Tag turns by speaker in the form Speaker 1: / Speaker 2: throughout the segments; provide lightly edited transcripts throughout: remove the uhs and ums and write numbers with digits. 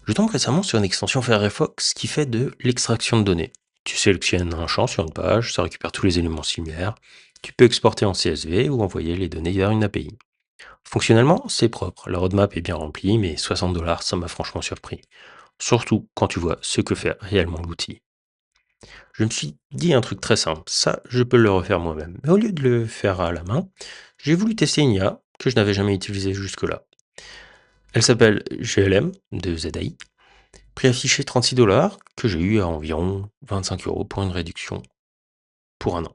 Speaker 1: Je tombe récemment sur une extension Firefox qui fait de l'extraction de données. Tu sélectionnes un champ sur une page, ça récupère tous les éléments similaires. Tu peux exporter en CSV ou envoyer les données vers une API. Fonctionnellement, c'est propre, la roadmap est bien remplie, mais 60$, ça m'a franchement surpris. Surtout quand tu vois ce que fait réellement l'outil. Je me suis dit un truc très simple, ça, je peux le refaire moi-même. Mais au lieu de le faire à la main, j'ai voulu tester une IA que je n'avais jamais utilisée jusque-là. Elle s'appelle GLM de ZAI. Prix affiché 36$, que j'ai eu à environ 25€ pour une réduction pour un an.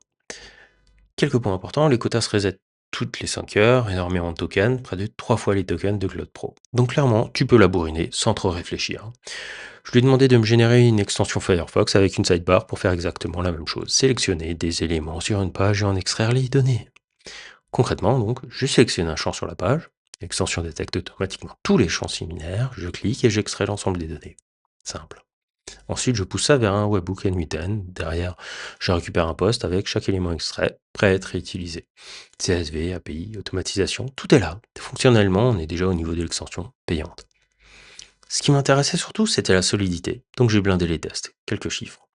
Speaker 1: Quelques points importants, les quotas se resettent toutes les 5 heures, énormément de tokens, près de 3 fois les tokens de Cloud Pro. Donc clairement, tu peux la bourriner sans trop réfléchir. Je lui ai demandé de me générer une extension Firefox avec une sidebar pour faire exactement la même chose. Sélectionner des éléments sur une page et en extraire les données. Concrètement, donc, je sélectionne un champ sur la page, l'extension détecte automatiquement tous les champs similaires, je clique et j'extrais l'ensemble des données. Simple. Ensuite, je pousse ça vers un webhook N8N. Derrière, je récupère un poste avec chaque élément extrait, prêt à être réutilisé. CSV, API, automatisation, tout est là. Fonctionnellement, on est déjà au niveau de l'extension payante. Ce qui m'intéressait surtout, c'était la solidité. Donc j'ai blindé les tests. Quelques chiffres.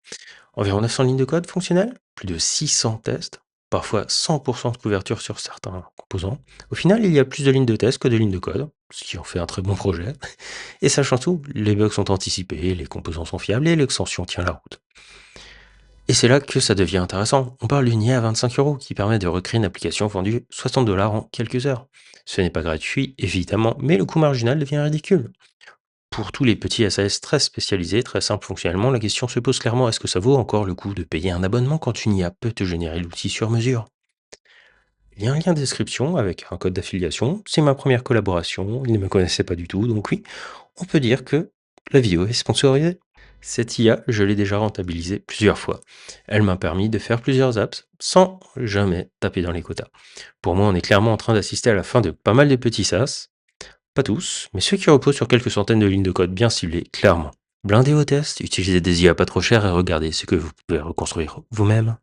Speaker 1: Environ 900 lignes de code fonctionnel, plus de 600 tests, parfois 100% de couverture sur certains composants. Au final, il y a plus de lignes de test que de lignes de code, ce qui en fait un très bon projet. Et sachant tout, les bugs sont anticipés, les composants sont fiables et l'extension tient la route. Et c'est là que ça devient intéressant. On parle d'une IA à 25€ qui permet de recréer une application vendue 60$ en quelques heures. Ce n'est pas gratuit, évidemment, mais le coût marginal devient ridicule. Pour tous les petits SAS très spécialisés, très simples fonctionnellement, la question se pose clairement, est-ce que ça vaut encore le coup de payer un abonnement quand une IA peut te générer l'outil sur mesure? Il y a un lien de description avec un code d'affiliation. C'est ma première collaboration. Il ne me connaissait pas du tout. Donc oui, on peut dire que la vidéo est sponsorisée. Cette IA, je l'ai déjà rentabilisée plusieurs fois. Elle m'a permis de faire plusieurs apps sans jamais taper dans les quotas. Pour moi, on est clairement en train d'assister à la fin de pas mal de petits SaaS. Pas tous, mais ceux qui reposent sur quelques centaines de lignes de code bien ciblées, clairement. Blindez vos tests, utilisez des IA pas trop chères et regardez ce que vous pouvez reconstruire vous-même.